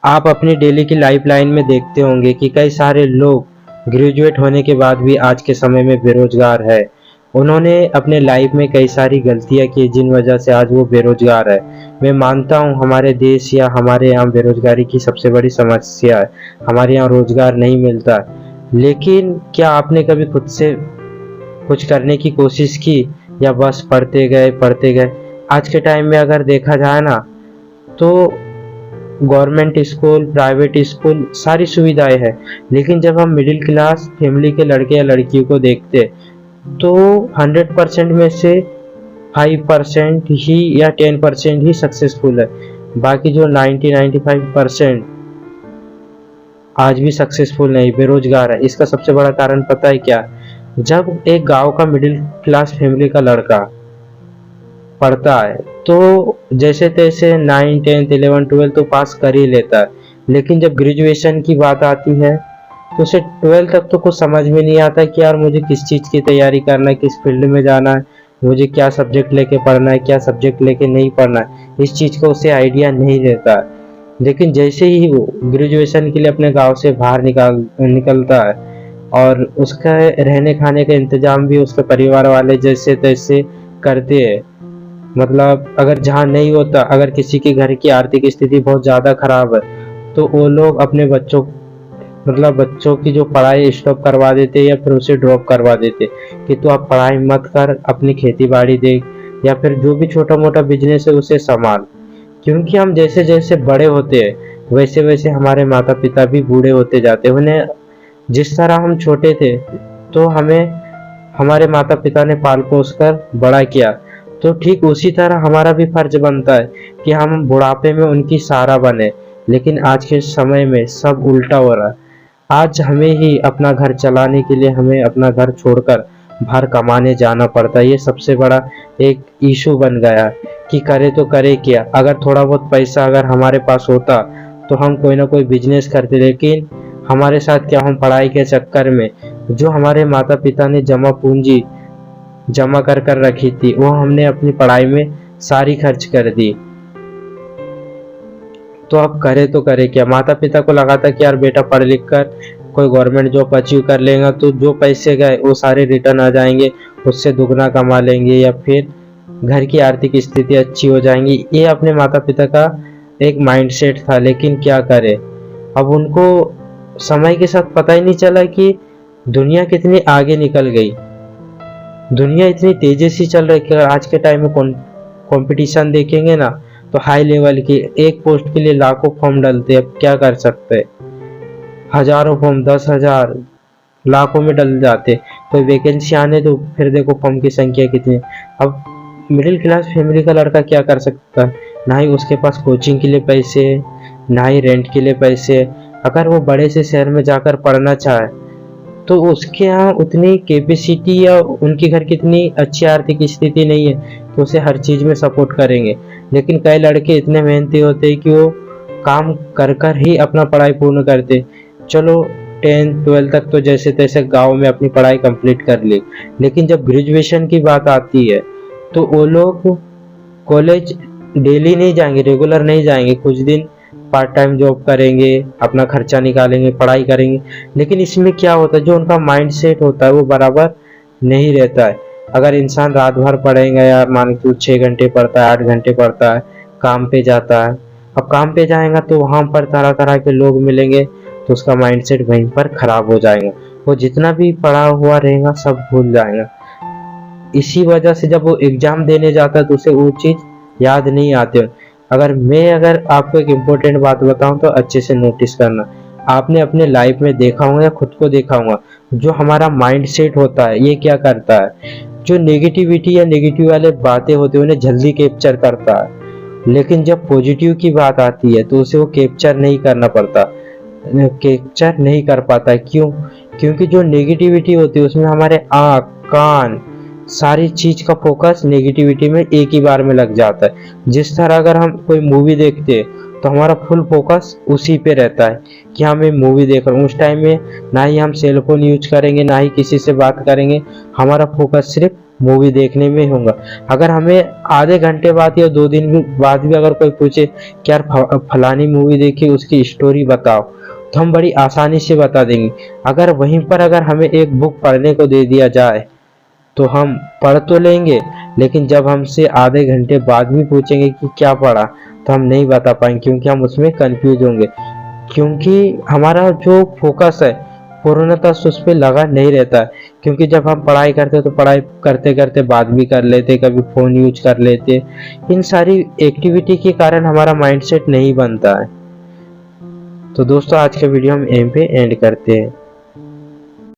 आप अपनी डेली की लाइफलाइन में देखते होंगे कि कई सारे लोग ग्रेजुएट होने के बाद भी आज के समय में बेरोजगार है। उन्होंने अपने लाइफ में कई सारी गलतियां की जिन वजह से आज वो बेरोजगार है। मैं मानता हूँ हमारे देश या हमारे यहाँ बेरोजगारी की सबसे बड़ी समस्या है। हमारे यहाँ रोजगार नहीं मिलता। लेकिन क्या आपने कभी खुद से कुछ करने की कोशिश की, या बस पढ़ते गए? आज के टाइम में अगर देखा जाए ना, तो गवर्नमेंट स्कूल, प्राइवेट स्कूल, सारी सुविधाएं हैं। लेकिन जब हम मिडिल क्लास फैमिली के लड़के या लड़कियों को देखते तो 100% में से 5% ही या 10% ही सक्सेसफुल है। बाकी जो 90-95% आज भी सक्सेसफुल नहीं, बेरोजगार है। इसका सबसे बड़ा कारण पता है क्या? जब एक गांव का मिडिल क्लास फैमिली का लड़का पढ़ता है तो जैसे तैसे 9, 10, 11, 12 तो पास कर ही लेता है। लेकिन जब ग्रेजुएशन की बात आती है तो उसे 12 तक तो कुछ समझ में नहीं आता कि यार मुझे किस चीज़ की तैयारी करना है, किस फील्ड में जाना है, मुझे क्या सब्जेक्ट लेके पढ़ना है, क्या सब्जेक्ट लेके नहीं पढ़ना है। इस चीज़ का उसे आइडिया नहीं रहता है। लेकिन जैसे ही वो ग्रेजुएशन के लिए अपने गांव से बाहर निकलता है और उसका रहने खाने का इंतजाम भी उसके परिवार वाले जैसे तैसे करते हैं। मतलब अगर जहाँ नहीं होता, अगर किसी के घर की आर्थिक स्थिति बहुत ज़्यादा खराब है तो वो लोग अपने बच्चों की जो पढ़ाई स्टॉप करवा देते या फिर उसे ड्रॉप करवा देते कि तू अब पढ़ाई मत कर, अपनी खेती बाड़ी देख या फिर जो भी छोटा मोटा बिजनेस है उसे संभाल। क्योंकि हम जैसे जैसे बड़े होते हैं वैसे वैसे हमारे माता पिता भी बूढ़े होते जाते हैं। उन्हें जिस तरह हम छोटे थे तो हमें हमारे माता पिता ने पाल पोस कर बड़ा किया, तो ठीक उसी तरह हमारा भी फर्ज बनता है कि हम बुढ़ापे में उनकी सहारा बने। लेकिन आज के समय में सब उल्टा हो रहा है। आज हमें ही अपना घर चलाने के लिए हमें अपना घर छोड़कर बाहर कमाने जाना पड़ता है। ये सबसे बड़ा एक इशू बन गया है कि करे तो करे क्या। अगर थोड़ा बहुत पैसा अगर हमारे पास होता तो हम कोई ना कोई बिजनेस करते। लेकिन हमारे साथ क्या, हम पढ़ाई के चक्कर में जो हमारे माता पिता ने जमा पूंजी जमा कर कर रखी थी वो हमने अपनी पढ़ाई में सारी खर्च कर दी। तो अब करे तो करे क्या। माता पिता को लगा था कि यार बेटा पढ़ लिख कर कोई गवर्नमेंट जॉब अचीव कर लेगा तो जो पैसे गए वो सारे रिटर्न आ जाएंगे, उससे दुगना कमा लेंगे या फिर घर की आर्थिक स्थिति अच्छी हो जाएंगी। ये अपने माता पिता का एक माइंडसेट था। लेकिन क्या करे, अब उनको समय के साथ पता ही नहीं चला कि दुनिया कितनी आगे निकल गई। दुनिया इतनी तेजी से चल रही है कि आज के टाइम में कंपटीशन देखेंगे ना तो हाई लेवल की एक पोस्ट के लिए लाखों फॉर्म डलते हैं। अब क्या कर सकते हैं, हजारों फॉर्म, 10,000, लाखों में डल जाते। कोई वैकेंसी आने तो फिर देखो फॉर्म की संख्या कितनी। अब मिडिल क्लास फैमिली का लड़का क्या कर सकता है? ना ही उसके पास कोचिंग के लिए पैसे, ना ही रेंट के लिए पैसे। अगर वो बड़े से शहर में जाकर पढ़ना चाहे तो उसके यहाँ उतनी कैपेसिटी या उनके घर की इतनी अच्छी आर्थिक स्थिति नहीं है तो उसे हर चीज़ में सपोर्ट करेंगे। लेकिन कई लड़के इतने मेहनती होते हैं कि वो काम कर कर ही अपना पढ़ाई पूर्ण करते। चलो 10, 12 तक तो जैसे तैसे गांव में अपनी पढ़ाई कंप्लीट कर ली। लेकिन जब ग्रेजुएशन की बात आती है तो वो लोग कॉलेज डेली नहीं जाएंगे, रेगुलर नहीं जाएंगे। कुछ दिन पार्ट टाइम जॉब करेंगे, अपना खर्चा निकालेंगे, पढ़ाई करेंगे। लेकिन इसमें क्या होता है, जो उनका माइंड सेट होता है वो बराबर नहीं रहता है। अगर इंसान रात भर पढ़ेगा, यार मान के 6 घंटे पढ़ता है, 8 घंटे पढ़ता है, काम पे जाता है। अब काम पे जाएगा तो वहाँ पर तरह तरह के लोग मिलेंगे तो उसका माइंड सेट वहीं पर खराब हो जाएगा। वो जितना भी पढ़ा हुआ रहेगा सब भूल जाएगा। इसी वजह से जब वो एग्जाम देने जाता है तो उसे वो चीज़ याद नहीं आती। अगर आपको एक इम्पोर्टेंट बात बताऊं तो अच्छे से नोटिस करना। आपने अपने लाइफ में देखा होगा या खुद को देखा होगा, जो हमारा माइंड सेट होता है ये क्या करता है, जो नेगेटिविटी या नेगेटिव वाले बातें होती है उन्हें जल्दी कैप्चर करता है। लेकिन जब पॉजिटिव की बात आती है तो उसे वो कैप्चर नहीं कर पाता। क्यों? क्योंकि जो नेगेटिविटी होती है उसमें हमारे आँख, कान, सारी चीज का फोकस नेगेटिविटी में एक ही बार में लग जाता है। जिस तरह अगर हम कोई मूवी देखते हैं तो हमारा फुल फोकस उसी पे रहता है कि हमें मूवी देख रहे हैं। उस टाइम में ना ही हम सेल फोन यूज करेंगे, ना ही किसी से बात करेंगे, हमारा फोकस सिर्फ मूवी देखने में होगा। अगर हमें आधे घंटे बाद या 2 दिन बाद भी अगर कोई पूछे कि यार फलानी मूवी देखी, उसकी स्टोरी बताओ, तो हम बड़ी आसानी से बता देंगे। अगर वहीं पर अगर हमें एक बुक पढ़ने को दे दिया जाए तो हम पढ़ तो लेंगे, लेकिन जब हमसे आधे घंटे बाद भी पूछेंगे कि क्या पढ़ा, तो हम नहीं बता पाएंगे, क्योंकि हम उसमें कंफ्यूज होंगे। क्योंकि हमारा जो फोकस है पूर्णतः उस पर लगा नहीं रहता है। क्योंकि जब हम पढ़ाई करते तो पढ़ाई करते करते बात भी कर लेते, कभी फ़ोन यूज कर लेते। इन सारी एक्टिविटी के कारण हमारा माइंडसेट नहीं बनता है। तो दोस्तों आज का वीडियो हम यहीं पे एंड करते हैं।